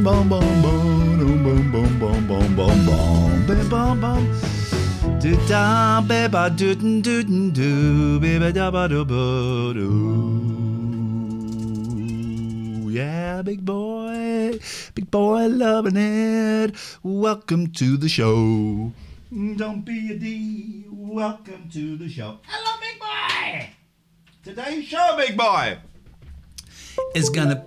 bum bum bum bum bum bum bum bum bum bum bum bum. Do da be ba do do do be ba da ba do ba do. Yeah, big boy, loving it. Welcome to the show. Don't be a D. Welcome to the show. Hello, big boy. Today's show, big boy, is gonna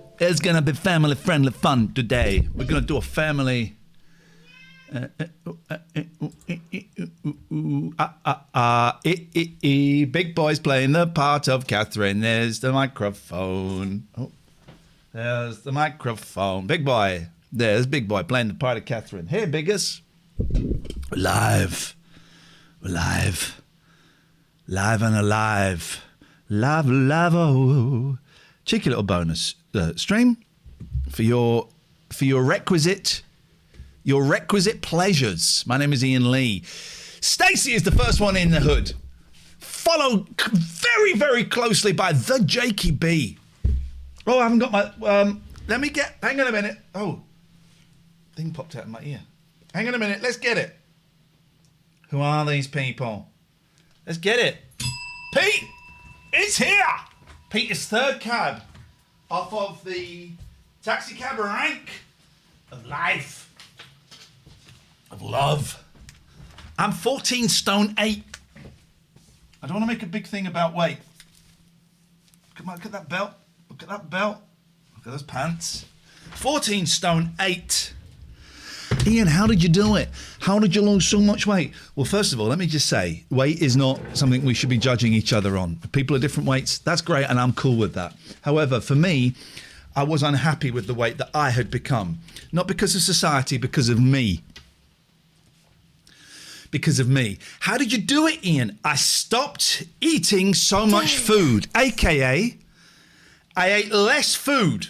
be family friendly fun today. We're gonna do a family. Big boy's playing the part of Catherine. There's the microphone. Oh, there's the microphone. Big boy. There's Big Boy playing the part of Catherine. Hey, Biggest. We're live. Live and alive. Live, oh. Cheeky little bonus stream for your requisite pleasures. My name is Ian Lee. Stacey is the first one in the hood. Followed very, very closely by the Jakey B. Oh, I haven't got my... hang on a minute. Oh, thing popped out of my ear. Hang on a minute, let's get it. Who are these people? Let's get it. Pete is here. Pete is third cab off of the taxi cab rank of life, of love. I'm 14 stone 8. I don't want to make a big thing about weight. Look at that belt. Look at that belt. Look at those pants. 14 stone 8. Ian, how did you do it? How did you lose so much weight? Well, first of all, let me just say, weight is not something we should be judging each other on. If people are different weights, that's great, and I'm cool with that. However, for me, I was unhappy with the weight that I had become. Not because of society, because of me. Because of me. How did you do it, Ian? I stopped eating so much food, aka I ate less food.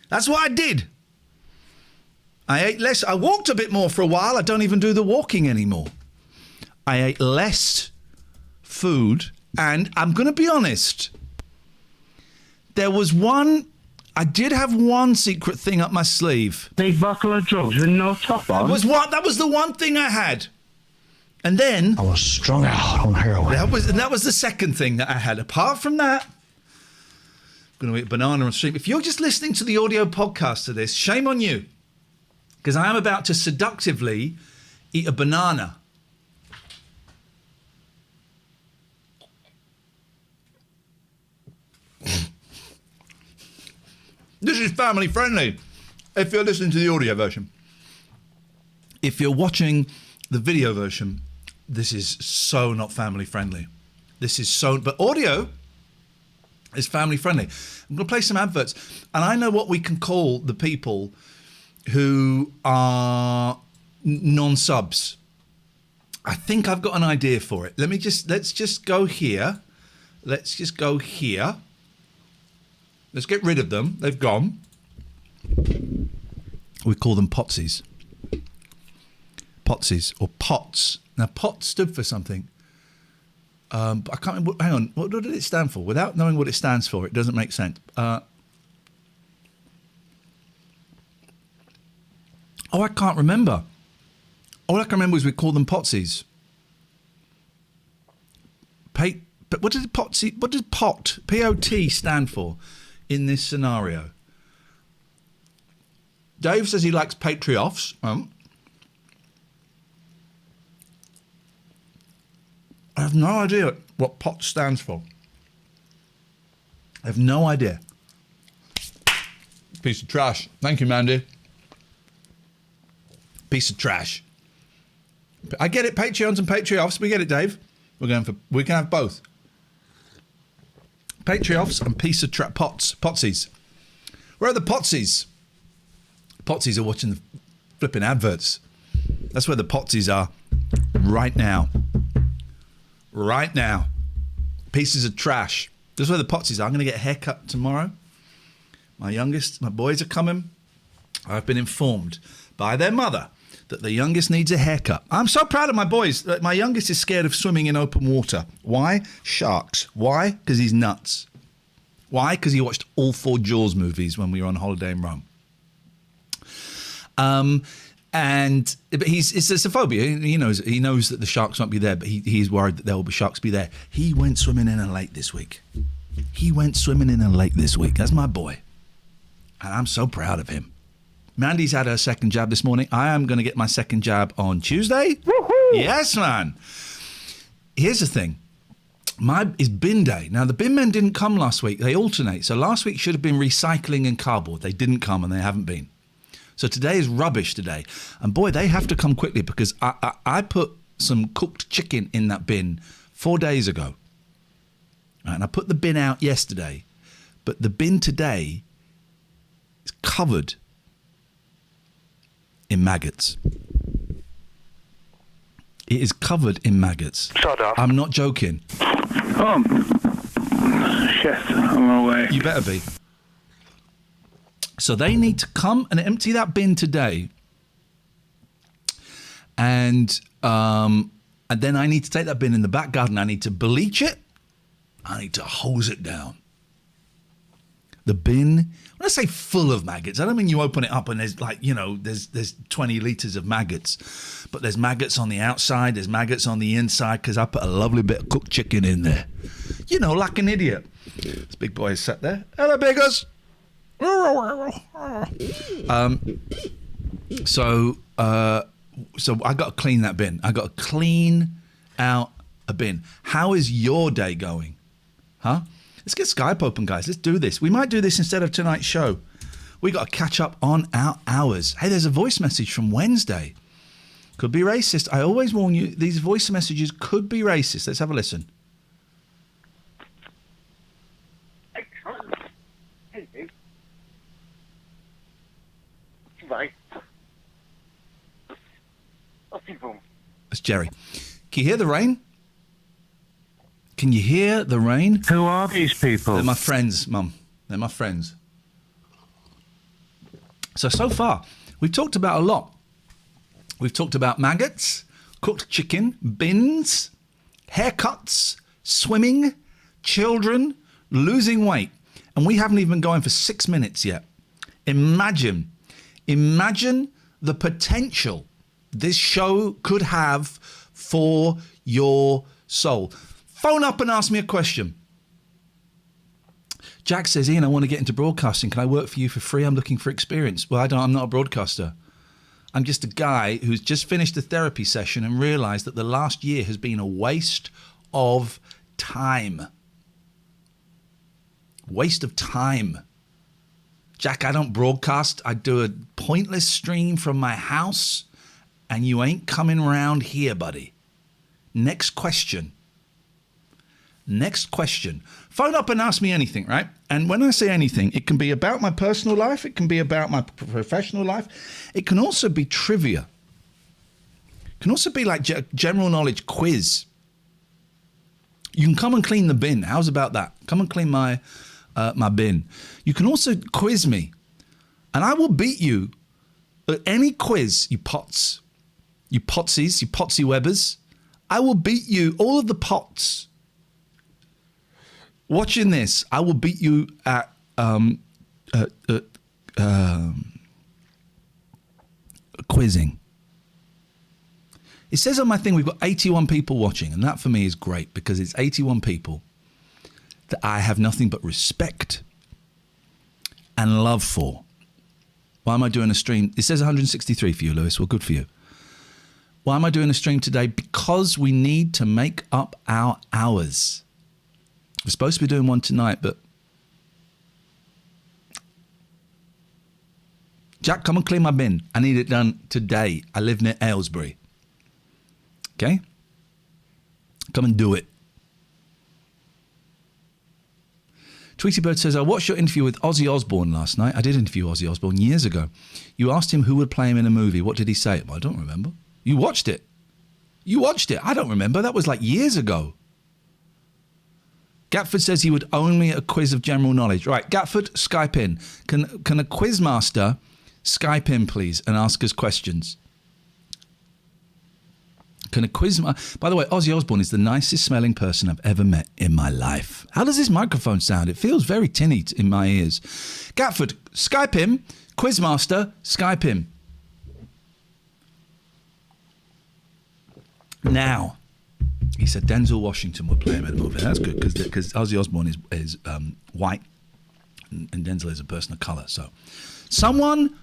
That's what I did. I ate less. I walked a bit more for a while. I don't even do the walking anymore. I ate less food, and I'm going to be honest. I did have one secret thing up my sleeve. Big buckle of drugs with no top on? That was the one thing I had. And then... I was strung out on heroin. That was the second thing that I had. Apart from that, I'm going to eat a banana on stream. If you're just listening to the audio podcast of this, shame on you. Because I am about to seductively eat a banana. This is family friendly if you're listening to the audio version. If you're watching the video version, this is so not family friendly. But audio is family friendly. I'm going to play some adverts. And I know what we can call the people who are non-subs. I think I've got an idea for it. Let's just go here. Let's just go here. Let's get rid of them. They've gone. We call them potsies. Potsies or pots. Now, pot stood for something. But I can't remember. Hang on. What did it stand for? Without knowing what it stands for, it doesn't make sense. I can't remember. All I can remember is we call them potsies. But what does pot, P-O-T, stand for in this scenario? Dave says he likes patriots. I have no idea what pot stands for. I have no idea. Piece of trash. Thank you, Mandy. Piece of trash. I get it, Patreons and Patriots. We get it, Dave. We can have both. Patriots and piece of potsies. Where are the potsies? Potsies are watching the flipping adverts. That's where the potsies are right now. Right now. Pieces of trash. That's where the potsies are. I'm going to get a haircut tomorrow. My boys are coming. I've been informed by their mother that the youngest needs a haircut. I'm so proud of my boys. My youngest is scared of swimming in open water. Why? Sharks. Why? Because he's nuts. Why? Because he watched all 4 Jaws movies when we were on holiday in Rome. But it's a phobia. He knows that the sharks won't be there, but he's worried that there will be sharks be there. He went swimming in a lake this week. That's my boy. And I'm so proud of him. Mandy's had her second jab this morning. I am going to get my second jab on Tuesday. Woohoo! Yes, man. Here's the thing. It's bin day. Now, the bin men didn't come last week. They alternate. So last week should have been recycling and cardboard. They didn't come and they haven't been. So today is rubbish today. And boy, they have to come quickly because I put some cooked chicken in that bin 4 days ago. And I put the bin out yesterday. But the bin today is covered in maggots. It is covered in maggots. Shut up. I'm not joking. Oh, shit, I'm away. You better be. So they need to come and empty that bin today. And then I need to take that bin in the back garden. I need to bleach it. I need to hose it down. The bin, when I say full of maggots, I don't mean you open it up and there's there's 20 litres of maggots. But there's maggots on the outside, there's maggots on the inside because I put a lovely bit of cooked chicken in there. Like an idiot. This big boy is sat there. Hello, biggers. So I got to clean that bin. I got to clean out a bin. How is your day going? Huh? Let's get Skype open, guys. Let's do this. We might do this instead of tonight's show. We got to catch up on our hours. Hey, there's a voice message from Wednesday. Could be racist. I always warn you, these voice messages could be racist. Let's have a listen. Right. That's Jerry. Can you hear the rain? Can you hear the rain? Who are these people? They're my friends, Mum. They're my friends. So far, we've talked about a lot. We've talked about maggots, cooked chicken, bins, haircuts, swimming, children, losing weight. And we haven't even been going for 6 minutes yet. Imagine the potential this show could have for your soul. Phone up and ask me a question. Jack says, Ian, I want to get into broadcasting. Can I work for you for free? I'm looking for experience. Well, I'm not a broadcaster. I'm just a guy who's just finished a therapy session and realized that the last year has been a waste of time. Waste of time. Jack, I don't broadcast. I do a pointless stream from my house, and you ain't coming round here, buddy. Next question. Phone up and ask me anything, right? And when I say anything, it can be about my personal life. It can be about my professional life. It can also be trivia. It can also be like general knowledge quiz. You can come and clean the bin. How's about that? Come and clean my bin. You can also quiz me. And I will beat you at any quiz, you potsies, you potsy webbers. I will beat you, all of the pots. Watching this, I will beat you at quizzing. It says on my thing we've got 81 people watching, and that for me is great because it's 81 people that I have nothing but respect and love for. Why am I doing a stream? It says 163 for you, Lewis. Well, good for you. Why am I doing a stream today? Because we need to make up our hours. We're supposed to be doing one tonight, but Jack, come and clean my bin. I need it done today. I live near Aylesbury. Okay? Come and do it. Tweety Bird says, I watched your interview with Ozzy Osbourne last night. I did interview Ozzy Osbourne years ago. You asked him who would play him in a movie. What did he say? Well, I don't remember. You watched it. I don't remember. That was like years ago. Gatford says he would own me a quiz of general knowledge. Right, Gatford, Skype in. Can a quiz master Skype in, please, and ask us questions? Can a quiz... By the way, Ozzy Osbourne is the nicest smelling person I've ever met in my life. How does this microphone sound? It feels very tinny in my ears. Gatford, Skype him. Quizmaster, Skype him. Now, he said Denzel Washington would play him in the movie. That's good because Ozzy Osbourne is white and Denzel is a person of colour. So, someone...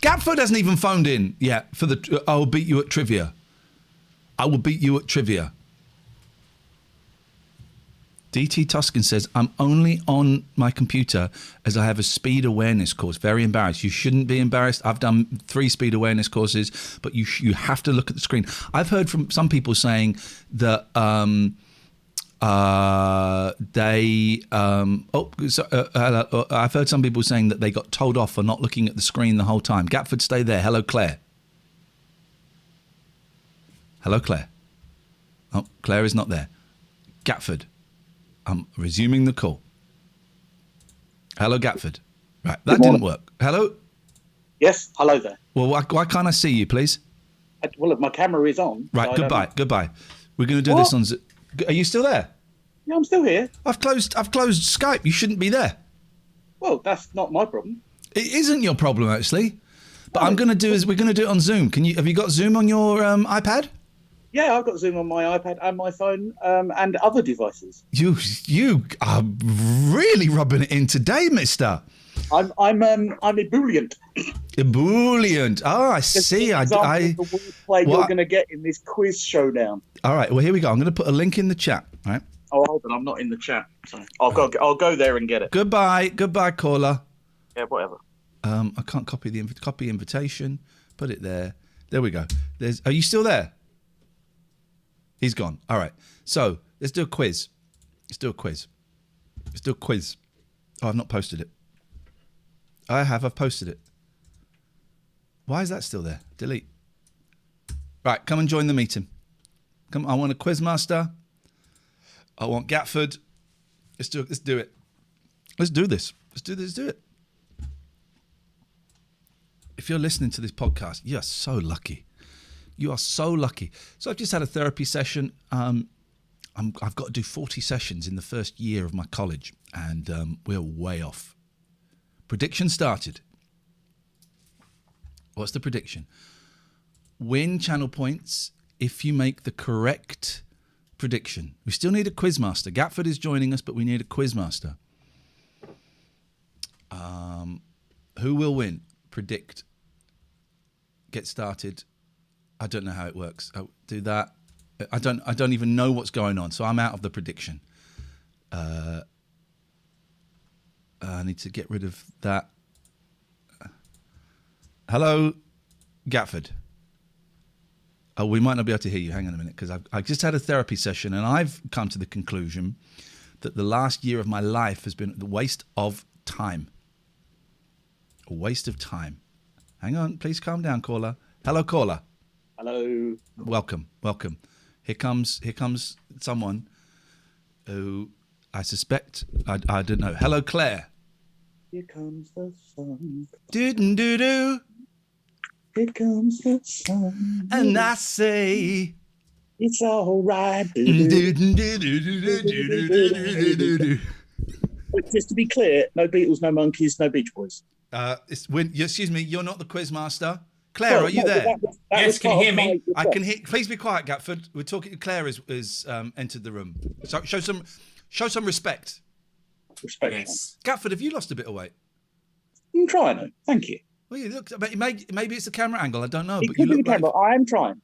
Gatford hasn't even phoned in yet for the... I will beat you at trivia. I will beat you at trivia. DT Tuscan says, I'm only on my computer as I have a speed awareness course. Very embarrassed. You shouldn't be embarrassed. I've done 3 speed awareness courses, but you have to look at the screen. I've heard from some people saying that I've heard some people saying that they got told off for not looking at the screen the whole time. Gatford, stay there. Hello, Claire. Hello, Claire. Oh, Claire is not there. Gatford. I'm resuming the call. Hello, Gatford. Right, that didn't work. Hello? Yes, hello there. Well, why can't I see you, please? Well, my camera is on. Right, so goodbye. We're going to do this on... Are you still there? Yeah, I'm still here. I've closed Skype. You shouldn't be there. Well, that's not my problem. It isn't your problem, actually. But we're going to do it on Zoom. Have you got Zoom on your iPad? Yeah, I've got Zoom on my iPad and my phone and other devices. You are really rubbing it in today, mister. I'm ebullient. Ebullient. Oh, I see. The wordplay you're going to get in this quiz showdown. All right. Well, here we go. I'm going to put a link in the chat. All right. Oh, hold on. I'm not in the chat. So I'll go there and get it. Goodbye, caller. Yeah, whatever. I can't copy the invitation. Put it there. There we go. Are you still there? He's gone. All right. So let's do a quiz. Oh, I've not posted it. I have. I've posted it. Why is that still there? Delete. Right. Come and join the meeting. Come. I want a quizmaster. I want Gatford. Let's do it. Let's do this. Let's do it. If you're listening to this podcast, you are so lucky. You are so lucky. So I've just had a therapy session. I've got to do 40 sessions in the first year of my college, and we're way off. Prediction started. What's the prediction? Win channel points if you make the correct prediction. We still need a quizmaster. Gatford is joining us, but we need a quizmaster. Who will win? Predict. Get started. I don't know how it works. I'll do that. I don't even know what's going on, so I'm out of the prediction. I need to get rid of that. Hello, Gatford. Oh, we might not be able to hear you. Hang on a minute, because I just had a therapy session, and I've come to the conclusion that the last year of my life has been the waste of time. A waste of time. Hang on, please calm down, caller. Hello, caller. Hello. Welcome. Here comes someone who I suspect I don't know. Hello, Claire. Here comes the sun. Do-do-do-do. Here comes the sun. And I say it's all right. Just to be clear, no Beatles, no Monkeys, no Beach Boys. Excuse me, you're not the quizmaster. Claire, are you there? Yes, can you hear me? I can hear. Please be quiet, Gatford. We're talking. Claire is entered the room. So show some respect. Respect. Yes. Gatford, have you lost a bit of weight? I'm trying to. Thank you. Well, you look. Maybe it's the camera angle. I don't know. It But could you be look the camera. I am trying.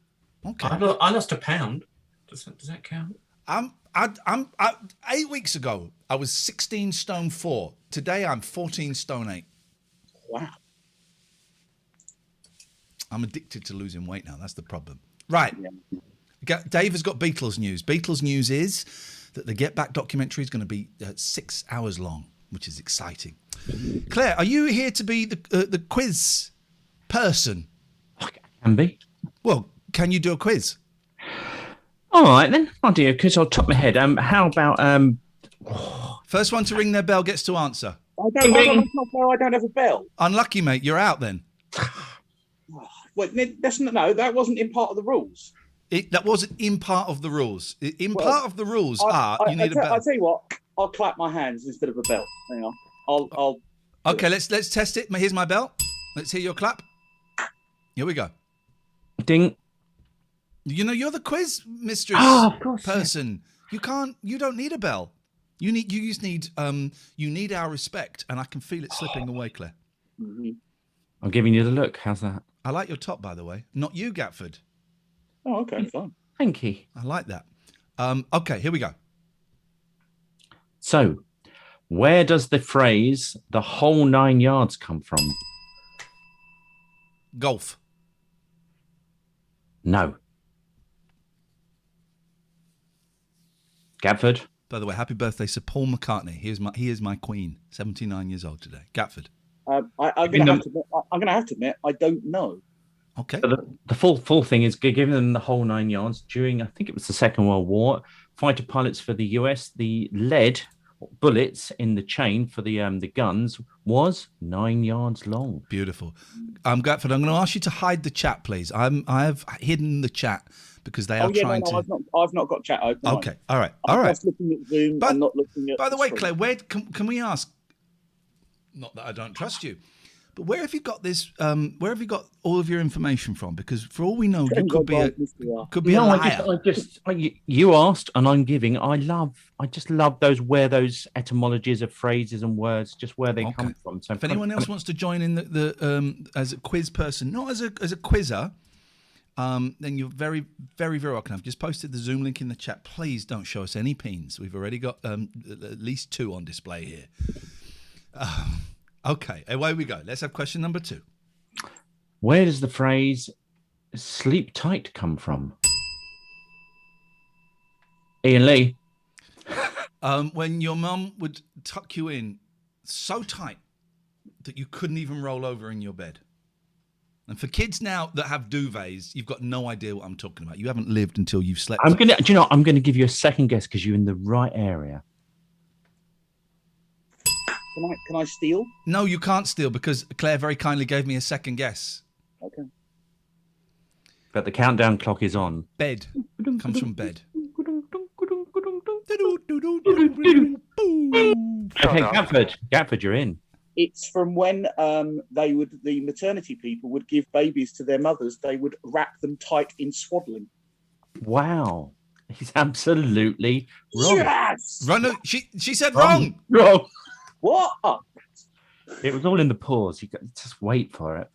Okay. I lost a pound. Does that count? 8 weeks ago, I was 16 stone 4. Today, I'm 14 stone 8. Wow. I'm addicted to losing weight now. That's the problem. Right. Yeah. Dave has got Beatles news. Beatles news is that the Get Back documentary is going to be 6 hours long, which is exciting. Claire, are you here to be the quiz person? I can be. Well, can you do a quiz? All right, then. I'll do a quiz. I'll top my head. How about... First one to ring their bell gets to answer. I don't have a bell. Unlucky, mate. You're out then. Wait, that wasn't in part of the rules. That wasn't in part of the rules. Part of the rules you need a bell. I'll tell you what. I'll clap my hands instead of a bell. Hang on. I'll. Okay, let's test it. Here's my bell. Let's hear your clap. Here we go. Ding. You know, you're the quiz mistress of course, person. Yeah. You don't need a bell. You just need our respect, and I can feel it slipping away, Claire. Mm-hmm. I'm giving you the look. How's that? I like your top, by the way. Not you, Gatford. Oh, okay, fine. Thank you. I like that. Okay, here we go. So, where does the phrase "the whole 9 yards" come from? Golf. No. Gatford. By the way, happy birthday to Paul McCartney. He is my queen. 79 years old today. Gatford. I'm going to have to admit, I don't know. Okay. The full thing is giving them the whole 9 yards during, I think it was the Second World War. Fighter pilots for the US, the lead bullets in the chain for the guns was 9 yards long. Beautiful. Gatford, I'm going to ask you to hide the chat, please. I have hidden the chat because they are trying to. I've not got chat open. Okay. All right. I'm just looking at Zoom. I'm not looking at. By the way, Claire, where can we ask? Not that I don't trust you, but where have you got this? Where have you got all of your information from? Because for all we know, you could be a liar. You asked, and I'm giving. I just love those etymologies of phrases and words, just where they come from. So if anyone else wants to join in the as a quiz person, not as a quizzer, then you're very, very, very welcome. I've just posted the Zoom link in the chat. Please don't show us any peens. We've already got at least 2 on display here. Okay, away we go. Let's have question number 2. Where does the phrase "sleep tight" come from? Ian Lee. When your mum would tuck you in so tight that you couldn't even roll over in your bed. And for kids now that have duvets, you've got no idea what I'm talking about. You haven't lived until you've slept. I'm gonna give you a second guess because you're in the right area. Can I steal? No, you can't steal because Claire very kindly gave me a second guess. Okay. But the countdown clock is on. Bed comes from bed. Okay, Gatford, you're in. It's from when the maternity people would give babies to their mothers. They would wrap them tight in swaddling. Wow, he's absolutely wrong. Yes. Run, she said wrong. Wrong. What? It was all in the pause. You got just wait for it.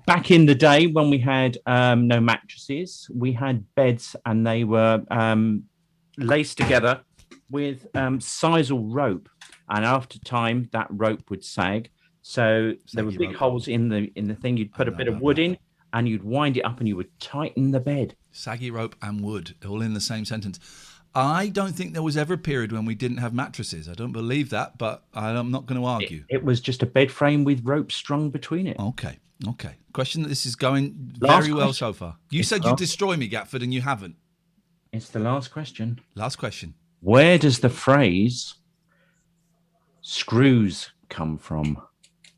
Back in the day when we had no mattresses, we had beds and they were laced together with sisal rope, and after time that rope would sag. So there were big holes in the thing. You'd put a bit of wood in, and you'd wind it up, and you would tighten the bed. Saggy rope and wood, all in the same sentence. I don't think there was ever a period when we didn't have mattresses. I don't believe that, but I'm not going to argue. It was just a bed frame with rope strung between it. Okay. Question that this is going very well so far. You said you'd destroy me, Gatford, and you haven't. It's the last question. Last question. Where does the phrase "screws" come from?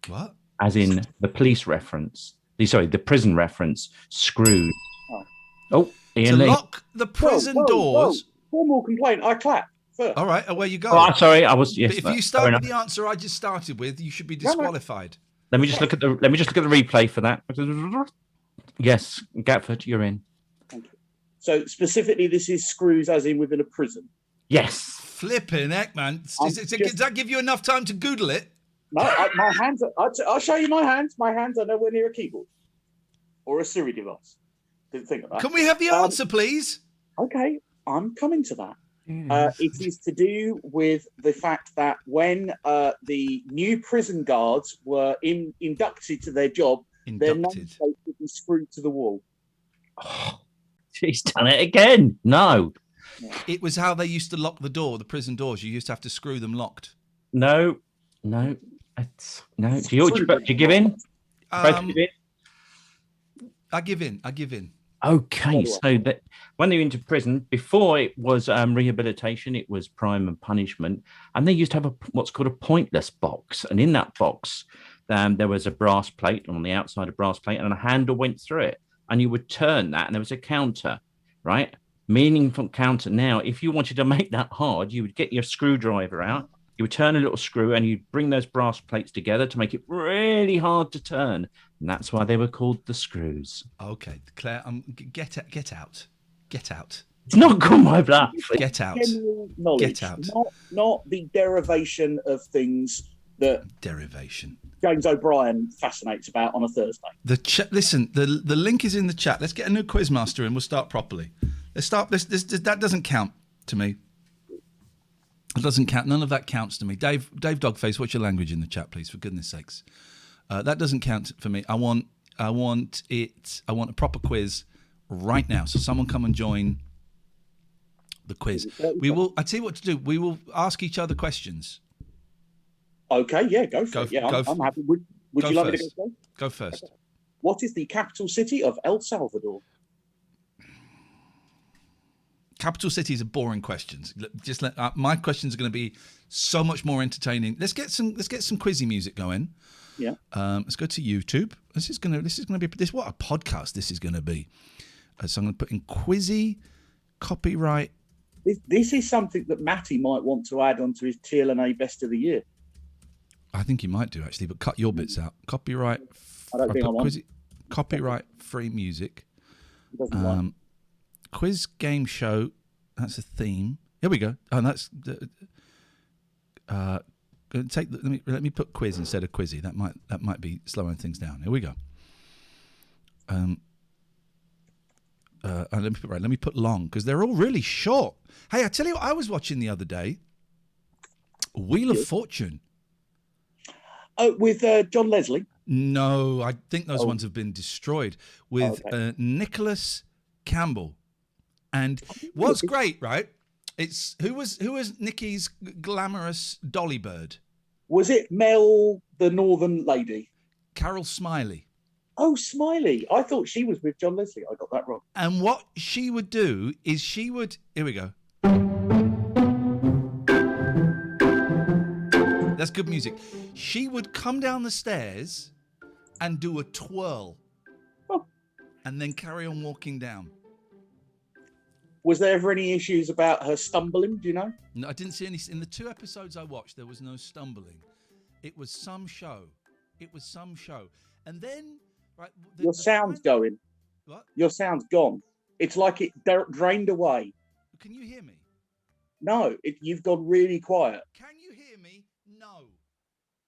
What? As in the police reference. The prison reference. Screws. Oh, Ian Lee. Lock the prison doors. Formal complaint. I clap. First. All right, away you go. Oh, sorry, I was. Yes, but if you start with the answer I just started with, you should be disqualified. Let me just look at the replay for that. Yes, Gatford, you're in. Thank you. So specifically, this is screws, as in within a prison. Yes. Flipping heck, man! Does that give you enough time to Google it? No, my hands. I'll show you my hands. My hands are nowhere near a keyboard or a Siri device. Didn't think of that. Can we have the answer, please? Okay, I'm coming to that. It is to do with the fact that when the new prison guards were inducted to their job, their names would be screwed to the wall. Oh, he's done it again. No. It was how they used to lock the prison doors. You used to have to screw them locked. No. Do you give in? I give in. Okay, so that when they were into prison, before it was rehabilitation, it was crime and punishment, and they used to have what's called a pointless box, and in that box, there was a brass plate on the outside, a brass plate, and a handle went through it, and you would turn that, and there was a counter, right? Meaningful counter. Now, if you wanted to make that hard, you would get your screwdriver out, you would turn a little screw, and you'd bring those brass plates together to make it really hard to turn. And that's why they were called the screws. Okay, Claire, get out. It's not called my bluff. Get out. General knowledge, Get out. Not the derivation of things that James O'Brien fascinates about on a Thursday. Listen, the link is in the chat. Let's get a new quizmaster and we'll start properly. Let's start. That doesn't count to me. It doesn't count. None of that counts to me. Dave Dogface, what's your language in the chat, please? For goodness sakes, that doesn't count for me. I want a proper quiz right now. So someone come and join the quiz. We will. I tell you what to do. We will ask each other questions. Okay, yeah, go for it. Yeah, I'm happy. Would you like me to go first? Go first. Okay. What is the capital city of El Salvador? Capital cities are boring questions. My questions are going to be so much more entertaining. Let's get some Quizzy music going. Yeah. Let's go to YouTube. This is going to be what a podcast this is going to be. So I'm going to put in Quizzy copyright. This is something that Matty might want to add onto his TLNA Best of the Year. I think he might do actually, but cut your bits out. Copyright. I don't think I want. Quizzy, copyright free music. Quiz game show. That's a theme. Here we go. Oh, that's let me put quiz instead of Quizzy. That might be slowing things down. Here we go. Let me put long because they're all really short. Hey, I tell you what I was watching the other day. Wheel of Fortune. Oh, with John Leslie? No, I think those ones have been destroyed. With Nicholas Campbell. And what's great, right? It's who was Nikki's glamorous dolly bird? Was it Mel, the Northern lady? Carol Smiley. Oh, Smiley. I thought she was with John Leslie. I got that wrong. And what she would do is here we go. That's good music. She would come down the stairs and do a twirl and then carry on walking down. Was there ever any issues about her stumbling? Do you know? No, I didn't see any. In the 2 episodes I watched, there was no stumbling. It was some show. And then... Right, your sound's going. What? Your sound's gone. It's like it drained away. Can you hear me? No, you've gone really quiet. Can you hear me? No.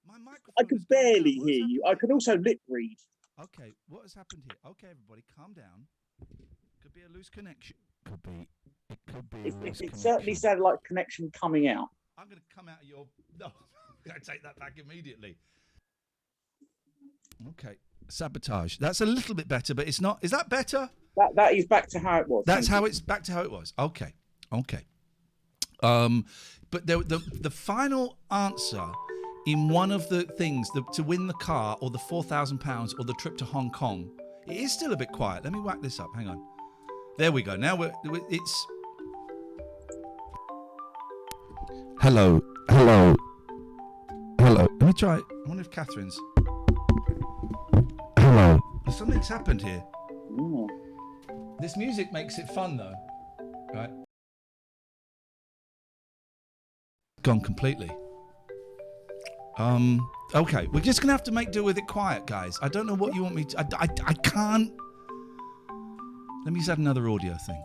My microphone. I can barely hear you. I can also lip read. Okay, what has happened here? Okay, everybody, calm down. Could be a loose connection. It could be. It certainly sounded like connection coming out. I'm going to come out of your. No, I'm going to take that back immediately. Okay. Sabotage. That's a little bit better, but it's not. Is that better? That is back to how it was. That's how it's back to how it was. Okay. But the final answer in one of the things to win the car or the £4,000 or the trip to Hong Kong, it is still a bit quiet. Let me whack this up. Hang on. There we go. Now it's. Hello. Let me try. I wonder if Catherine's. Hello. Something's happened here. Ooh. This music makes it fun, though. Right? Gone completely. Okay. We're just going to have to make do with it quiet, guys. I don't know what you want me to... I can't... Let me just add another audio thing.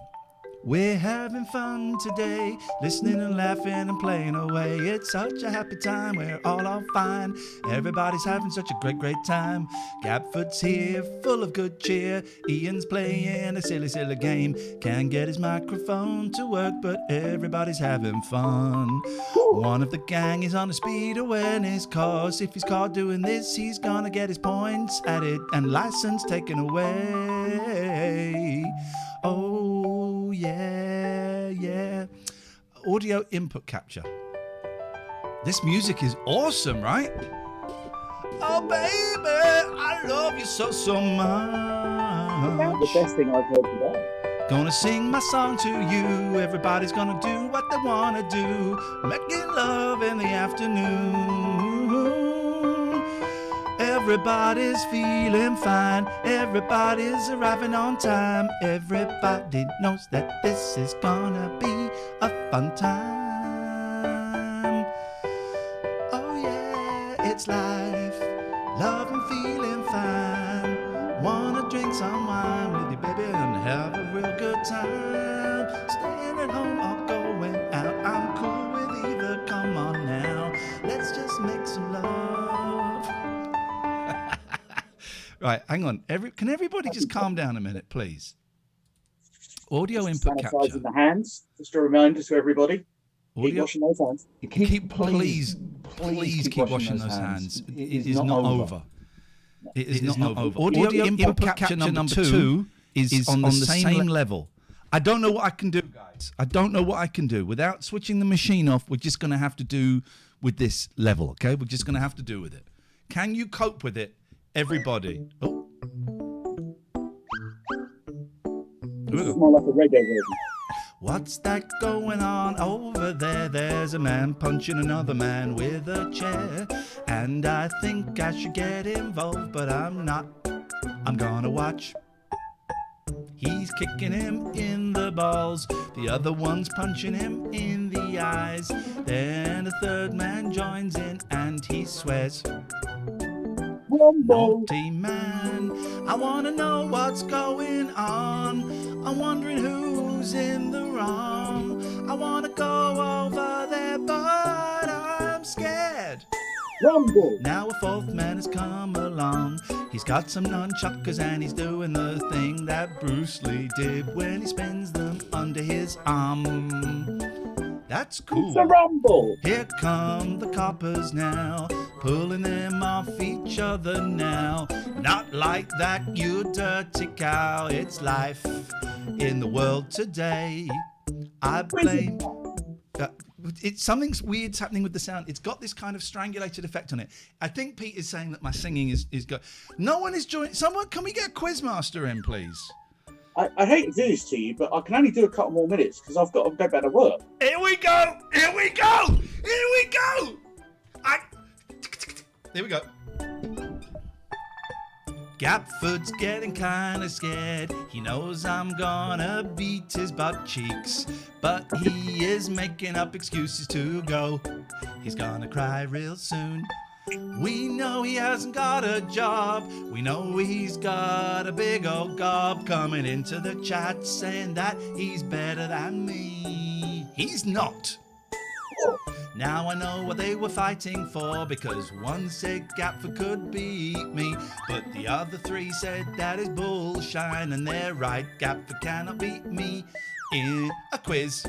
We're having fun today, listening and laughing and playing away. It's such a happy time, we're all fine. Everybody's having such a great time. Gabford's here, full of good cheer. Ian's playing a silly game. Can't get his microphone to work, but everybody's having fun. One of the gang is on a speed awareness course. If he's caught doing this, he's gonna get his points at it and license taken away. Oh, yeah. Audio input capture. This music is awesome, right? Oh, baby, I love you so much. That's the best thing I've heard today. Gonna sing my song to you. Everybody's gonna do what they wanna do. Making love in the afternoon. Everybody's feeling fine. Everybody's arriving on time. Everybody knows that this is gonna be a fun time. Oh yeah, it's life. Love and feeling fine. Wanna drink some wine with you, baby, and have a real good time. Staying at home or going out, I'm cool with either. Come on now, let's just make some love. Right, hang on. Can everybody just calm down a minute, please? Audio input capture. Sanitizing the hands. Just a reminder to everybody. Keep Audio. washing those hands. Please keep washing those hands. It is not over. It is not over. Audio input capture number 2 is on the same level. I don't know what I can do, guys. I don't know what I can do. Without switching the machine off, we're just going to have to do with this level, okay? We're just going to have to do with it. Can you cope with it, everybody? Oh. This is more like a reggae version. What's that going on over there? There's a man punching another man with a chair. And I think I should get involved, but I'm not. I'm gonna watch. He's kicking him in the balls. The other one's punching him in the eyes. Then a third man joins in and he swears. Naughty man, I wanna know what's going on. I'm wondering who's in the wrong. I wanna go over there, but I'm scared. Rumble. Now a fourth man has come along. He's got some nunchuckers and he's doing the thing that Bruce Lee did when he spins them under his arm. That's cool. It's a rumble. Here come the coppers now, pulling them off each other now. Not like that, you dirty cow. It's life in the world today. I blame... it's something weird's happening with the sound. It's got this kind of strangulated effect on it. I think Pete is saying that my singing is good. No one is joining. Someone, can we get a quizmaster in, please? I hate to do this to you, but I can only do a couple more minutes because I've got to go back to work. Here we go! Here we go! Here we go! Here we go. Gapford's getting kinda scared. He knows I'm gonna beat his butt cheeks, but he is making up excuses to go. He's gonna cry real soon. We know he hasn't got a job. We know he's got a big old gob coming into the chat saying that he's better than me. He's not. Now I know what they were fighting for, because one said Gapford could beat me, but the other three said that is bullshine, and they're right. Gapford cannot beat me in a quiz.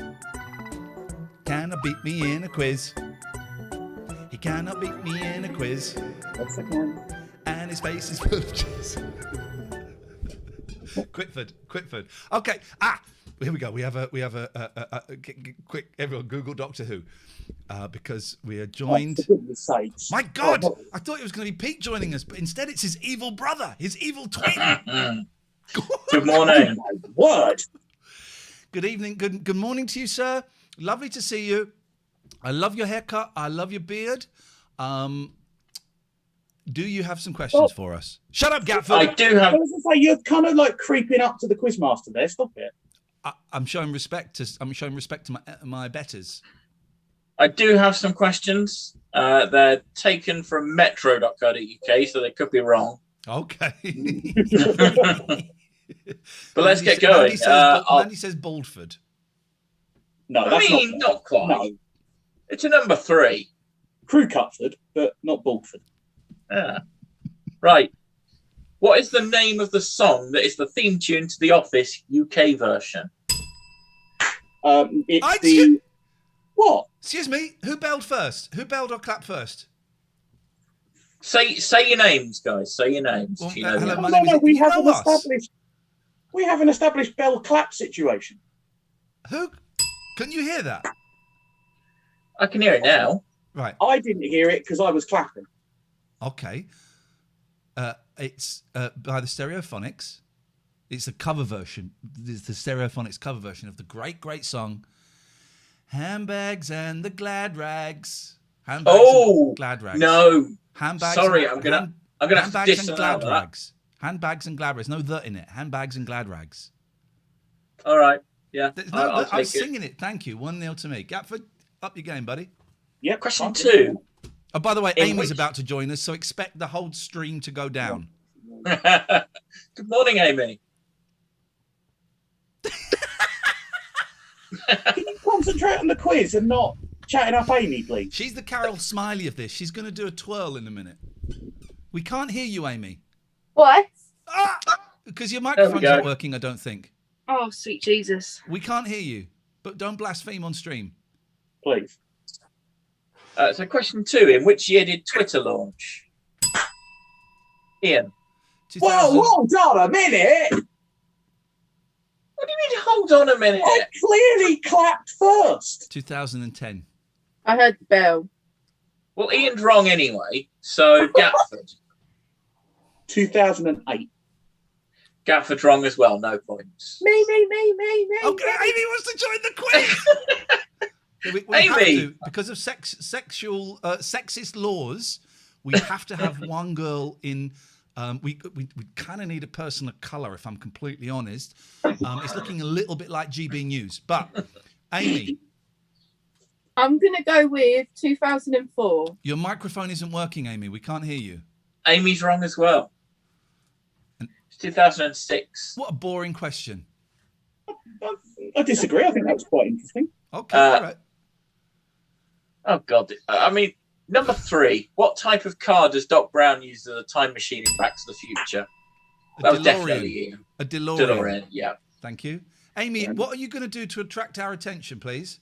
Cannot beat me in a quiz. He cannot beat me in a quiz. That's the one. And his face is full of cheese. Quitford. Okay. Here we go. We have a quick. Everyone, Google Doctor Who, because we are joined. Oh, for goodness sakes. My God, I thought it was going to be Pete joining us, but instead it's his evil brother, his evil twin. Good morning. My word. Good evening. Good morning to you, sir. Lovely to see you. I love your haircut. I love your beard. Do you have some questions for us? Shut up, Gapford. I do have. I was going to say, you're kind of like creeping up to the quizmaster there. Stop it. I'm showing respect to my betters. I do have some questions. They're taken from metro.co.uk, so they could be wrong. Okay. But let's get going. Andy says Baldford. No, that's not quite. No. It's a number 3. Crew Cutford, but not Baldford. Yeah. Right. What is the name of the song that is the theme tune to The Office UK version? What? Excuse me. Who belled first? Who belled or clapped first? Say your names, guys. Say your names. Well, hello, my name is. We have an established bell clap situation. Who? Can you hear that? I can hear it now. Right. I didn't hear it because I was clapping. Okay. It's by the Stereophonics. It's a cover version. It's the Stereophonics cover version of the great song Handbags and the Glad Rags. Handbags and Glad Rags. No. Handbags. Sorry, I'm going to have to Handbags diss and them out glad of that. rags. Handbags and glad rags. No "the" in it. Handbags and glad rags. All right. Yeah. There's I'll I was take it. singing it. Thank you. 1-0 to me. Gatford, up your game, buddy. Yep. Question fine. 2. Oh, by the way, In Amy's which- about to join us, so expect the whole stream to go down. Good morning, Amy. Can you concentrate on the quiz and not chatting up Amy, please? She's the Carol Smiley of this. She's going to do a twirl in a minute. We can't hear you, Amy. What? Because your microphone's go. not working, I don't think. Oh, sweet Jesus. We can't hear you, but don't blaspheme on stream. Please. So question 2. In which year did Twitter launch? Ian. 2000 Whoa, hold on a minute. What do you mean, hold on a minute? I clearly clapped first. 2010. I heard the bell. Well, Ian's wrong anyway. So Gatford. 2008. Gatford's wrong as well. No points. Me. Okay, Amy wants to join the quiz. we have Amy. to, because of sexist laws, we have to have one girl in. We kind of need a person of colour, if I'm completely honest. It's looking a little bit like GB News. But, Amy, I'm going to go with 2004. your microphone isn't working, Amy. We can't hear you. Amy's wrong as well. It's 2006. What a boring question. I disagree. I think that was quite interesting. Okay, all right. Oh, God. I mean, number 3. What type of car does Doc Brown use as a time machine in Back to the Future? That was definitely Ian. A DeLorean. DeLorean, yeah. Thank you. Amy, what are you going to do to attract our attention, please?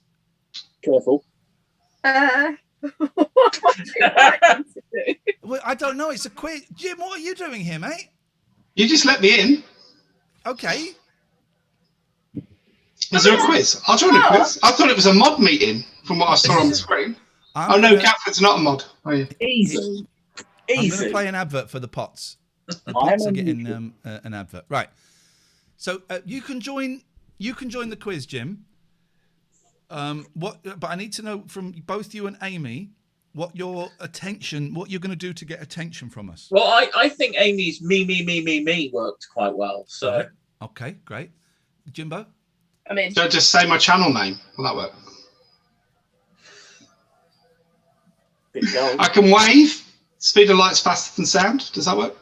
Careful. What am I trying to do? Well, I don't know. It's a quiz. Jim, what are you doing here, mate? You just let me in. Okay. Is there a quiz? I'll join the quiz. I thought it was a mod meeting from what I saw on the screen. I'm Oh no, gonna- Gatford's not a mod. Are you? Easy. I'm going Easy. to play an advert for the pots. The I'm pots are on getting YouTube. an advert, right? So you can join. You can join the quiz, Jim. But I need to know from both you and Amy what your attention, what you're going to do to get attention from us. Well, I think Amy's me worked quite well. So Okay, great. Jimbo. I'm in. So just say my channel name. Will that work? Bit dull. I can wave. Speed of light's faster than sound. Does that work?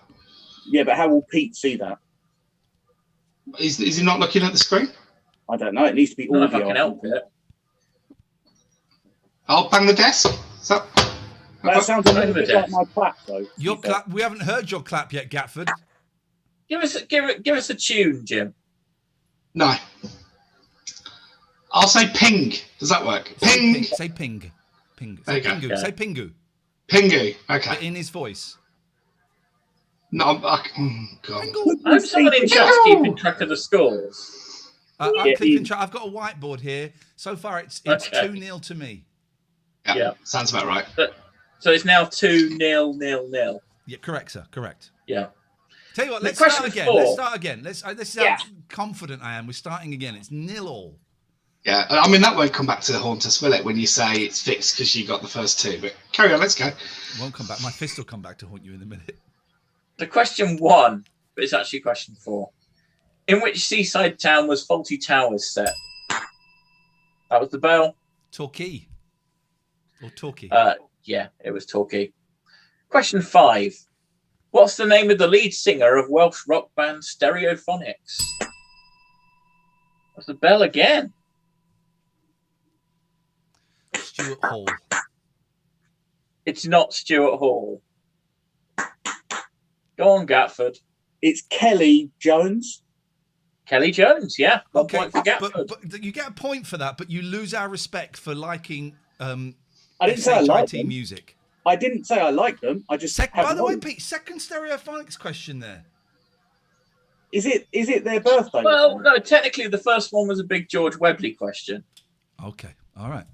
Yeah, but how will Pete see that? Is he not looking at the screen? I don't know. It needs to be I don't know if I audio. can help it. I'll bang the desk. Is that? That sounds a little Over bit the like desk. my clap, though. Your clap. We haven't heard your clap yet, Gatford. Give us a tune, Jim. No. I'll say ping. Does that work? Ping. Say ping. Ping. There Say you go. pingu. Yeah. Say pingu. Pingu. But Okay. in his voice. No, God. I hope someone in chat's keeping track of the scores. I'm Yeah, keeping Ian. track. I've got a whiteboard here. So far, it's Okay. 2-0 to me. Yeah, Yeah. sounds about right. So it's now 2-0. Yeah, correct, sir. Correct. Yeah. Tell you what, let's Question start again. 4. Let's start again. This is how Yeah. confident I am. We're starting again. It's 0-all. Yeah, I mean that won't come back to haunt us, will it? When you say it's fixed because you got the first 2, but carry on. Let's go. It won't come back. My fist will come back to haunt you in a minute. So question 1, but it's actually question 4. In which seaside town was Faulty Towers set? That was the bell. Torquay. Or Torquay. Yeah, it was Torquay. Question 5. What's the name of the lead singer of Welsh rock band Stereophonics? That's the bell again. Stuart Hall. It's not Stuart Hall. Go on, Gatford. It's Kelly Jones. Kelly Jones, yeah. 1 Okay, point for Gatford. but you get a point for that, but you lose our respect for liking I didn't say I liked SHIT them. music. I didn't say I liked them. I just By have the way, knowledge. Pete, second stereophonics question there. Is it their birthday? Well, no, technically the first one was a big George Webley question. Okay, all right.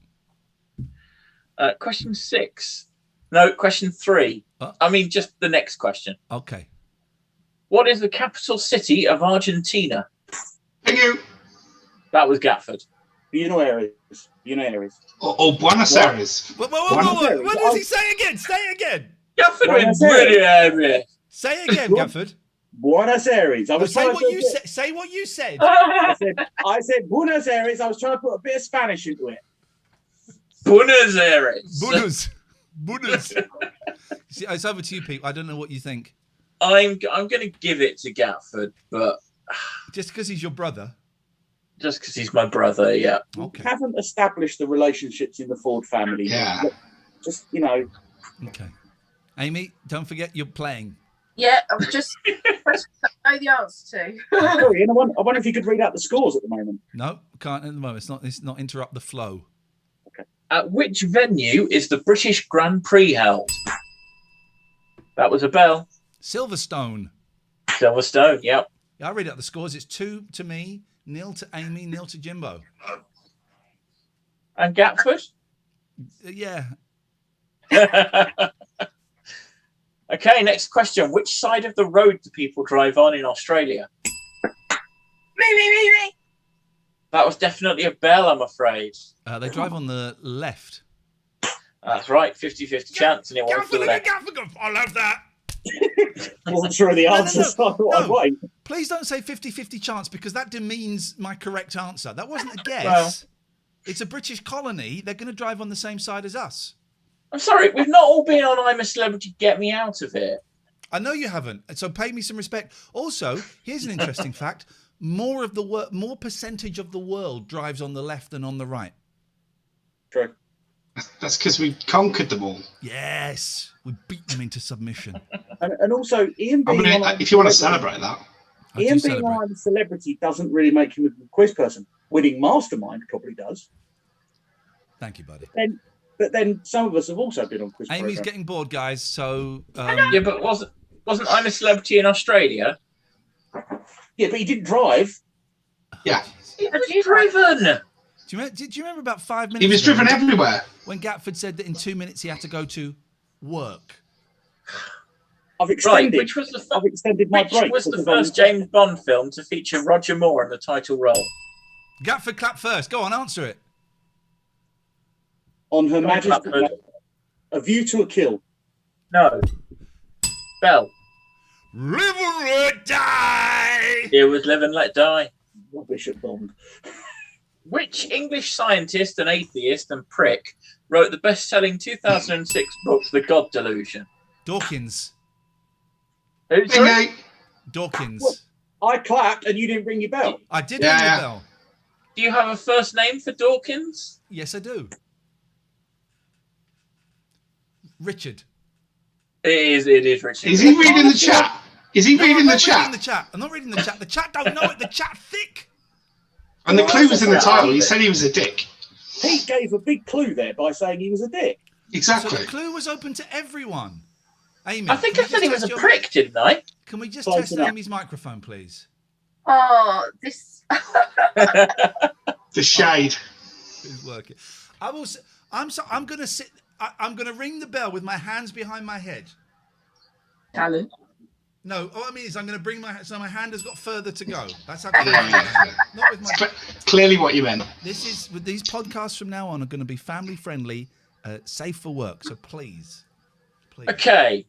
Question 6. No, question 3. I mean, just the next question. Okay. What is the capital city of Argentina? Pingu. That was Gatford. Buenos Aires. Buenos Aires. Or Buenos What? Aires. What Buenos does he say again? Say it again. Gatford went Buenos Aires. really heavy. Say it again, Gatford. Buenos Aires. I was say trying what to you said. Say what you said. I said Buenos Aires. I was trying to put a bit of Spanish into it. Buenos Aires. Buenos. See, it's over to you, Pete. I don't know what you think. I'm going to give it to Gatford, but just because he's your brother. Just because he's my brother, yeah. Okay. We haven't established the relationships in the Ford family. Yeah. Just, you know. Okay. Amy, don't forget you're playing. Yeah, I was just know the answer to. Sorry, and I wonder if you could read out the scores at the moment. No, can't at the moment. It's not interrupt the flow. Okay. At which venue is the British Grand Prix held? That was a bell. Silverstone. Silverstone, yep. Yeah, I'll read out the scores. It's 2 to me, 0 to Amy, 0 to Jimbo. And Gatford? Yeah. Okay, next question. Which side of the road do people drive on in Australia? Me. That was definitely a bell, I'm afraid. They drive on the left. That's right, 50-50 chance, and it was the left. I love that. I wasn't sure of the answer, so I thought I'd wait. Please don't say 50-50 chance, because that demeans my correct answer. That wasn't a guess. Well, it's a British colony. They're going to drive on the same side as us. I'm sorry, we've not all been on I'm a Celebrity, Get Me Out of It. I know you haven't, so pay me some respect. Also, here's an interesting fact: more percentage of the world drives on the left than on the right. True. That's because we conquered them all. Yes, we beat them into submission. And also, Ian being if you want to celebrate that, Ian being on a Celebrity doesn't really make him a quiz person. Winning Mastermind probably does. Thank you, buddy. But then some of us have also been on quiz. Amy's program. getting bored, guys. So yeah, but wasn't I'm a Celebrity in Australia? Yeah, but he didn't drive. Yeah, He was driven. Do you remember about 5 minutes? He was driven everywhere. When Gatford said that in 2 minutes he had to go to work. I've extended. Which was the I've extended my break. Which was the first James Bond film to feature Roger Moore in the title role? Gatford, clap first. Go on, answer it. On Her Majesty, A View to a Kill. No. Bell. Live and let die. It was Live and Let Die. Rubbish at Bond. Which English scientist and atheist and prick wrote the best-selling 2006 book, The God Delusion? Dawkins. Who's sorry? Dawkins. Well, I clapped and you didn't ring your bell. I did ring the bell. Do you have a first name for Dawkins? Yes, I do. Richard. It is Richard. Is he reading the chat? Is he reading the chat? I'm not reading the chat. The chat don't know it. The chat thick. And the clue was in the title. He said he was a dick. Pete gave a big clue there by saying he was a dick. Exactly. So the clue was open to everyone. Amy, I think I said he was a prick, didn't I? Can we just test Amy's microphone, please? Oh, this. The shade. It's working. I will. I'm going to sit. I'm going to ring the bell with my hands behind my head. Talent. No, all I mean is I'm going to bring my hand has got further to go. That's how not with my. Clearly, what you meant. This is with these podcasts from now on are going to be family friendly, safe for work. So please. Okay.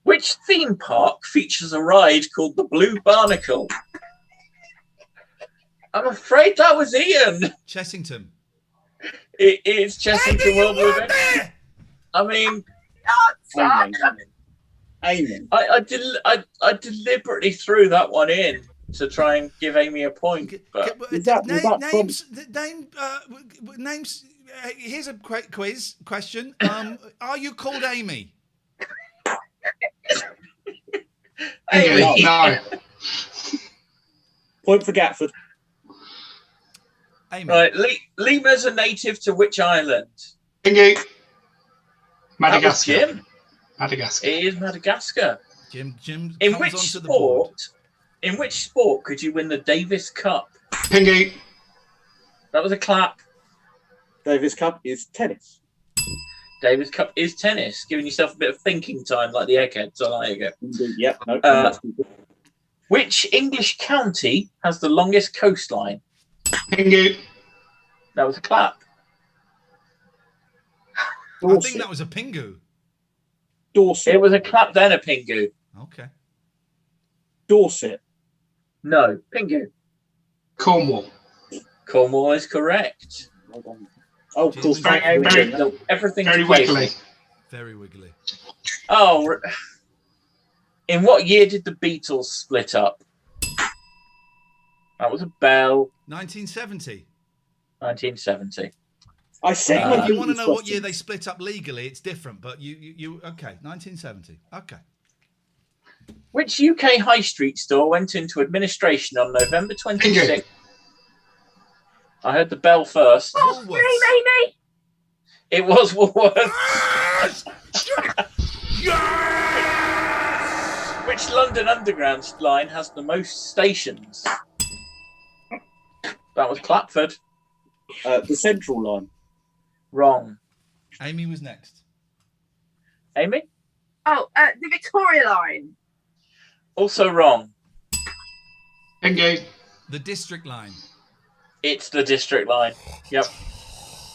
Which theme park features a ride called the Blue Barnacle? I'm afraid that was Ian. Chessington. It is Chessington World War. I mean, Amen. I deliberately threw that one in to try and give Amy a point. But names. Here's a quiz question. Are you called Amy? Amy. No. Point for Gatford. Amy. Right, Lima's a native to which island? Bingo. That was Madagascar. Jim. Madagascar. It is Madagascar. Jim In comes which onto the board. In which sport could you win the Davis Cup? Pingy. That was a clap. Davis Cup is tennis. Davis Cup is tennis, giving yourself a bit of thinking time, like the eggheads. I like it. Indeed. Yep. No, which English county has the longest coastline? Pingy. That was a clap. I think that was a Pingu. Dorset. It was a clap, then a Pingu. Okay. Dorset. No, Pingu. Cornwall. Cornwall is correct. Well done. Oh, of course. No, everything's Very playful. wiggly. Very wiggly. Oh, in what year did the Beatles split up? That was a bell. 1970. 1970. I said If you want to Beatles know what year question. they split up legally, it's different. But you okay? 1970. Okay. Which UK high street store went into administration on November 26th? I heard the bell first. Woolworths. Amy. It was Woolworths. Which London Underground line has the most stations? That was Clapford. The Central Line. Wrong. Amy was next. Amy? Oh, the Victoria line. Also wrong. Bingo. The District Line. It's the District Line. Yep.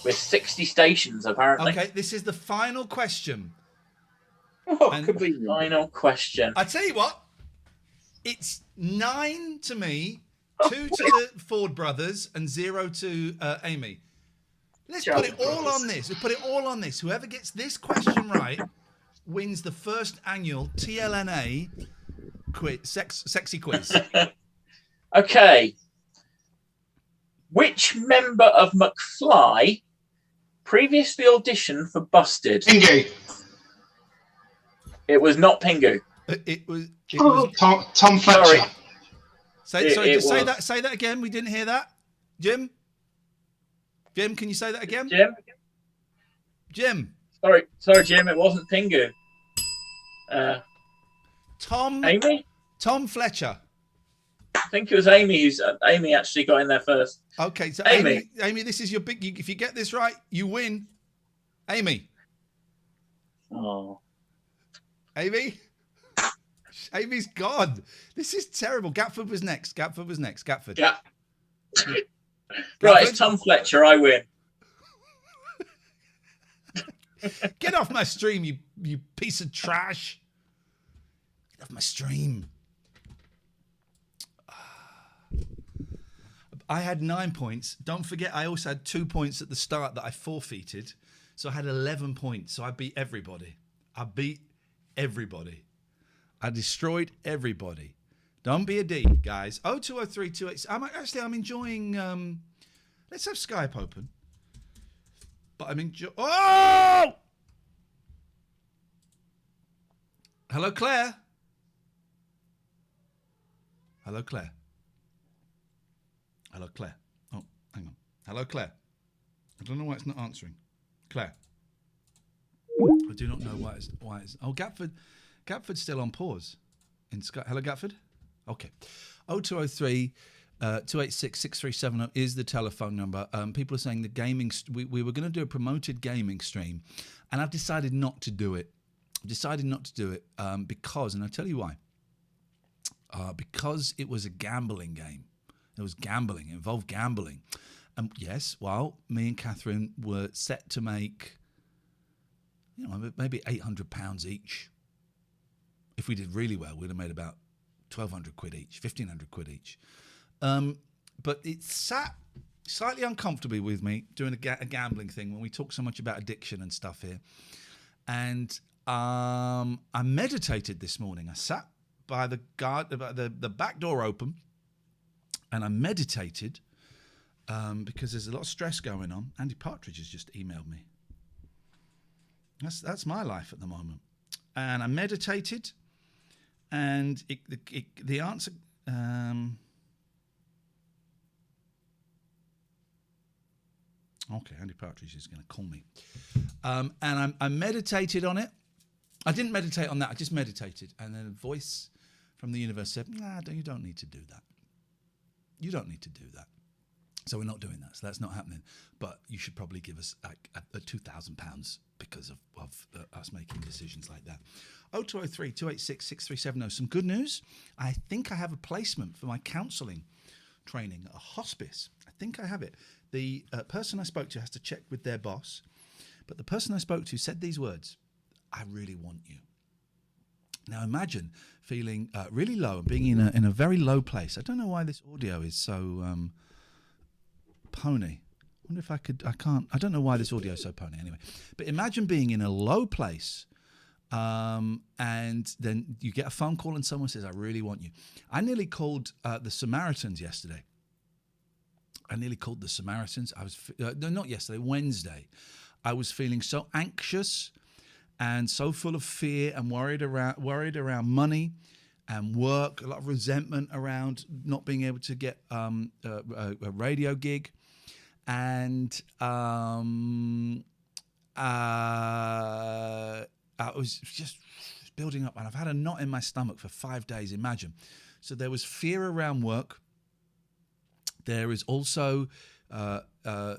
With 60 stations, apparently. Okay, this is the final question. Oh, And- convenient. Final question. I tell you what, it's 9 to me, 2 to the Ford brothers, and 0 to Amy. Let's put it all on this. Let's put it all on this. Whoever gets this question right wins the first annual TLNA quiz, sexy quiz. Okay. Which member of McFly previously auditioned for Busted? Bingo. It was not Pingu. It was. Tom Fletcher. Sorry. Say that again. We didn't hear that. Jim, can you say that again? Jim. Sorry, Jim. It wasn't Pingu. Amy? Tom Fletcher. I think it was Amy who's Amy actually got in there first. Okay, so Amy. Amy, this is your big. If you get this right, you win. Amy. Oh. Amy's gone. This is terrible. Gatford was next. Gatford. Yeah. Right, it's Tom Fletcher. I win. Get off my stream, you piece of trash. Get off my stream. I had 9 points. Don't forget, I also had 2 points at the start that I forfeited. So I had 11 points. So I beat everybody. I destroyed everybody. Don't be a D, guys. 0203286. I'm enjoying. Let's have Skype open. But I'm enjoying. Oh! Hello, Claire. Hello, Claire. Oh, hang on. Hello, Claire. I don't know why it's not answering. Claire. I do not know why it's. Oh, Gatford's still on pause. In Skype. Hello, Gatford. Okay. 0203 286 6370 is the telephone number. People are saying the gaming. We were going to do a promoted gaming stream, and I've decided not to do it. Because, and I'll tell you why. Because it was a gambling game. It was gambling. It involved gambling. Yes, well, me and Catherine were set to make, maybe £800 each. If we did really well, we'd have made about 1,200 quid each, 1,500 quid each. But it sat slightly uncomfortably with me doing a gambling thing when we talk so much about addiction and stuff here. And I meditated this morning. I sat by the back door open, and I meditated because there's a lot of stress going on. Andy Partridge has just emailed me. That's my life at the moment. And I meditated, and the answer. Okay, Andy Partridge is going to call me. And I meditated on it. I didn't meditate on that. I just meditated. And then a voice from the universe said, nah, you don't need to do that. You don't need to do that. So we're not doing that. So that's not happening. But you should probably give us like £2,000 because of us making decisions like that. 0203 286 6370. Some good news. I think I have a placement for my counselling training at a hospice. I think I have it. The person I spoke to has to check with their boss. But the person I spoke to said these words. I really want you. Now imagine feeling really low and being in a very low place. I don't know why this audio is so pony. I wonder if I can't. I don't know why this audio is so pony anyway. But imagine being in a low place and then you get a phone call and someone says, I really want you. I nearly called the Samaritans yesterday. I was no, not yesterday, Wednesday. I was feeling so anxious and so full of fear and worried around money and work, a lot of resentment around not being able to get a radio gig. And I was just building up, and I've had a knot in my stomach for 5 days, imagine. So there was fear around work. There is also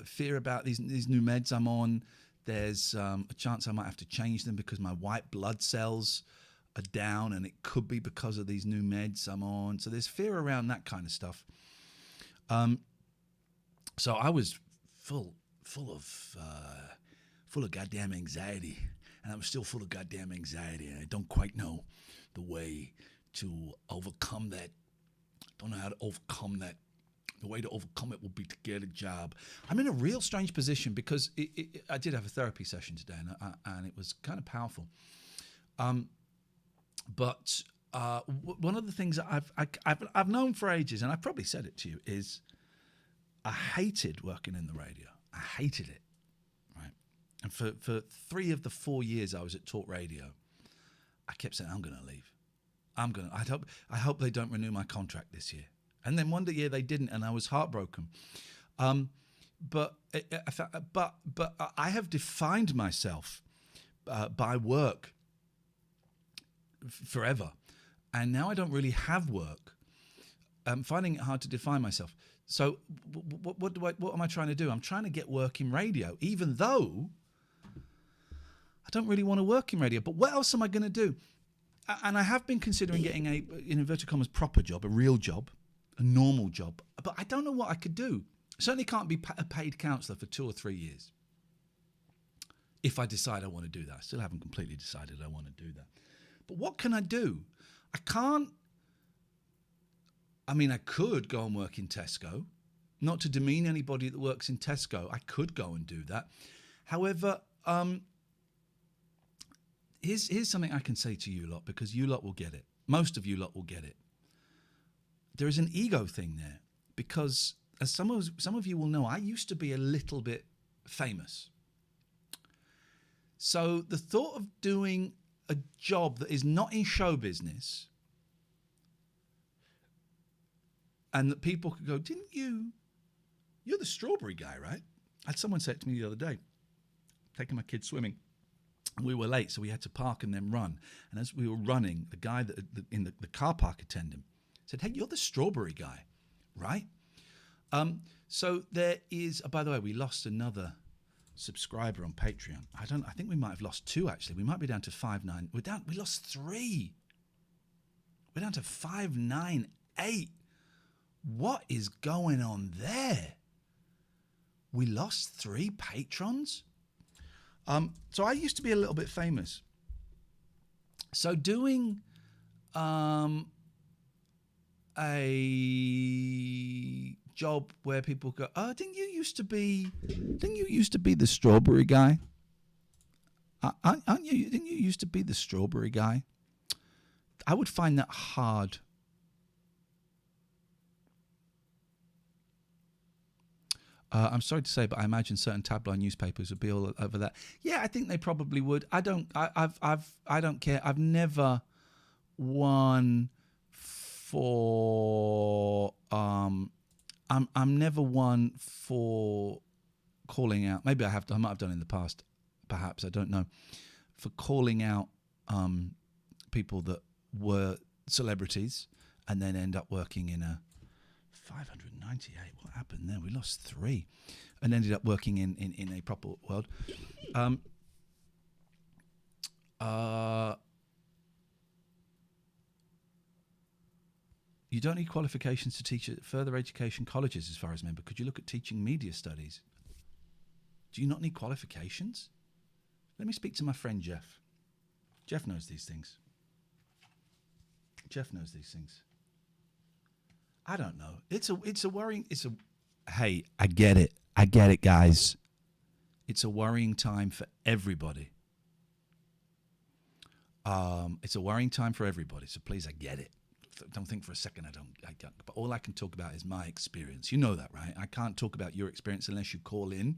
fear about these new meds I'm on. There's a chance I might have to change them because my white blood cells are down, and it could be because of these new meds I'm on. So there's fear around that kind of stuff. So I was full of goddamn anxiety, and I was still full of goddamn anxiety, and I don't quite know the way to overcome that. Don't know how to overcome that. The way to overcome it will be to get a job. I'm in a real strange position because I did have a therapy session today, and it was kind of powerful. But one of the things that I've known for ages, and I've probably said it to you, is I hated working in the radio. I hated it, right? And for 3 of the 4 years I was at Talk Radio, I kept saying, I'm going to leave. I hope they don't renew my contract this year. And then one year they didn't, and I was heartbroken. But I have defined myself by work forever, and now I don't really have work. I'm finding it hard to define myself. So what am I trying to do? I'm trying to get work in radio, even though I don't really want to work in radio. But what else am I going to do? And I have been considering getting a, in inverted commas, proper job, a real job, a normal job. But I don't know what I could do. Certainly can't be a paid counsellor for 2 or 3 years. If I decide I want to do that. I still haven't completely decided I want to do that. But what can I do? I can't. I mean, I could go and work in Tesco. Not to demean anybody that works in Tesco. I could go and do that. However, here's something I can say to you lot, because you lot will get it. Most of you lot will get it. There is an ego thing there, because as some of you will know, I used to be a little bit famous. So the thought of doing a job that is not in show business, and that people could go, you're the strawberry guy, right? I had someone say it to me the other day, taking my kids swimming. We were late, so we had to park and then run. And as we were running, the guy in the car park attendant said, hey, you're the strawberry guy, right? So there is, by the way, we lost another subscriber on Patreon. I think we might have lost 2, actually. We might be down to 598. We lost 3. We're down to 598. What is going on there? We lost 3 patrons? So I used to be a little bit famous. So doing a job where people go, oh, didn't you used to be the strawberry guy? Didn't you used to be the strawberry guy? I would find that hard. I'm sorry to say, but I imagine certain tabloid newspapers would be all over that. Yeah, I think they probably would. I don't care. I've never won for. I'm never one for calling out. Maybe I have. I might have done in the past. Perhaps, I don't know. For calling out people that were celebrities and then end up working in a 598. What happened there? We lost 3 and ended up working in a proper world. You don't need qualifications to teach at further education colleges, as far as I remember. Could you look at teaching media studies? Do you not need qualifications? Let me speak to my friend Jeff. Jeff knows these things. Jeff knows these things. I don't know. It's a worrying. Hey, I get it. I get it, guys. It's a worrying time for everybody. It's a worrying time for everybody. So please, I get it. Don't think for a second I don't. But all I can talk about is my experience. You know that, right? I can't talk about your experience unless you call in,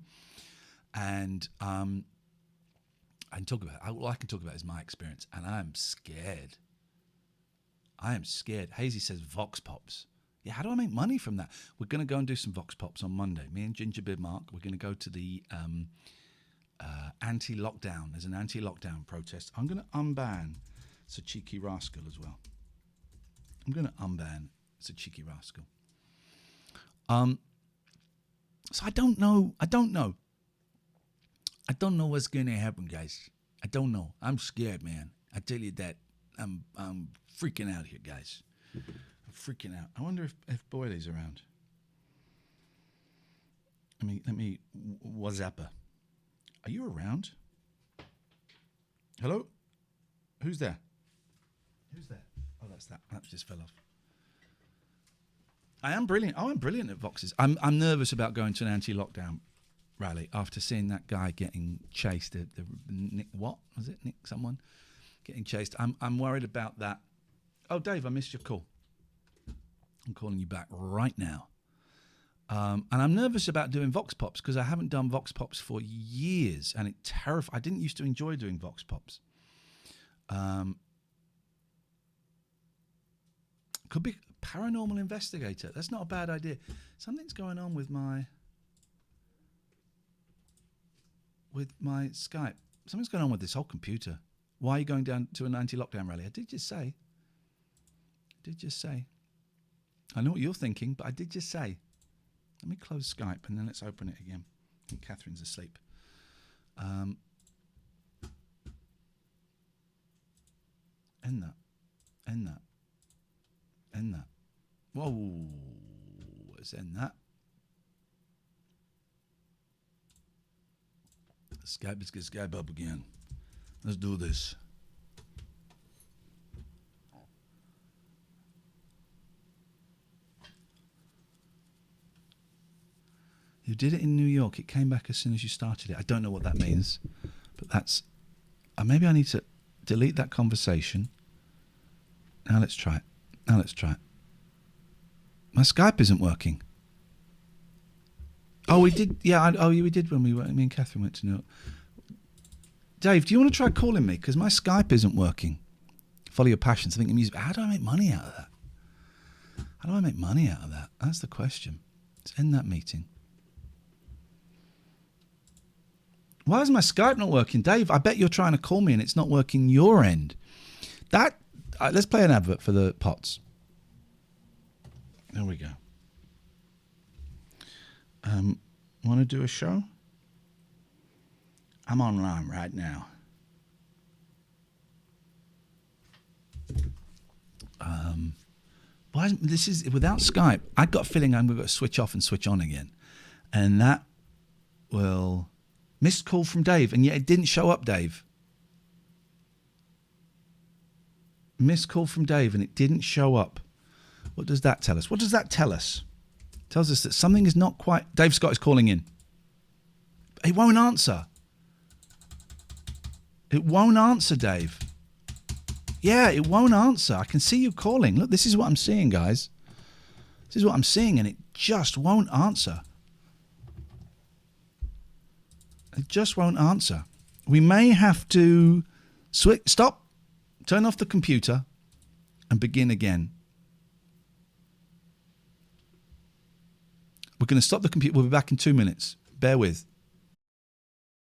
and I can talk about. All I can talk about is my experience, and I'm scared. I am scared. Hazy says Vox Pops. Yeah, how do I make money from that? We're going to go and do some Vox Pops on Monday. Me and Gingerbeard Mark, we're going to go to the anti-lockdown. There's an anti-lockdown protest. I'm going to unban It's a cheeky rascal as well. I'm going to unban It's a cheeky rascal. So I don't know what's going to happen, guys. I don't know. I'm scared, man. I tell you that. I'm freaking out here, guys. I'm freaking out. I wonder if Boyley's around. Let me WhatsApper. Are you around? Hello? Who's there? Who's there? Oh, that's that. That just fell off. I am brilliant. Oh, I'm brilliant at Voxes. I'm nervous about going to an anti-lockdown rally after seeing that guy getting chased. Nick, what was it? Nick, someone getting chased. I'm worried about that. Oh, Dave, I missed your call. I'm calling you back right now. And I'm nervous about doing Vox Pops because I haven't done Vox Pops for years, and it terrifies. I didn't used to enjoy doing Vox Pops. Could be paranormal investigator. That's not a bad idea. Something's going on with my Skype. Something's going on with this whole computer. Why are you going down to an anti-lockdown rally? I did just say. I know what you're thinking, but I did just say. Let me close Skype and then let's open it again. I think Catherine's asleep. End that. Whoa. Let's end that. Skype, let's get Skype up again. Let's do this. You did it in New York. It came back as soon as you started it. I don't know what that means, but that's... maybe I need to delete that conversation. Now let's try it. My Skype isn't working. Oh, we did. Yeah, we did when me and Catherine went to New York. Dave, do you want to try calling me? Because my Skype isn't working. Follow your passions. I think music. How do I make money out of that? That's the question. Let's end that meeting. Why is my Skype not working? Dave, I bet you're trying to call me and it's not working your end. Let's play an advert for the pots. There we go. Want to do a show? I'm online right now. This is without Skype. I got a feeling I'm going to switch off and switch on again, and that will missed call from Dave, and yet it didn't show up, Dave. Missed call from Dave, and it didn't show up. What does that tell us? It tells us that something is not quite... Dave Scott is calling in. It won't answer. Dave. Yeah, it won't answer. I can see you calling. Look, this is what I'm seeing, guys. This is what I'm seeing, and it just won't answer. It just won't answer. We may have to stop, turn off the computer, and begin again. We're going to stop the computer. We'll be back in 2 minutes. Bear with.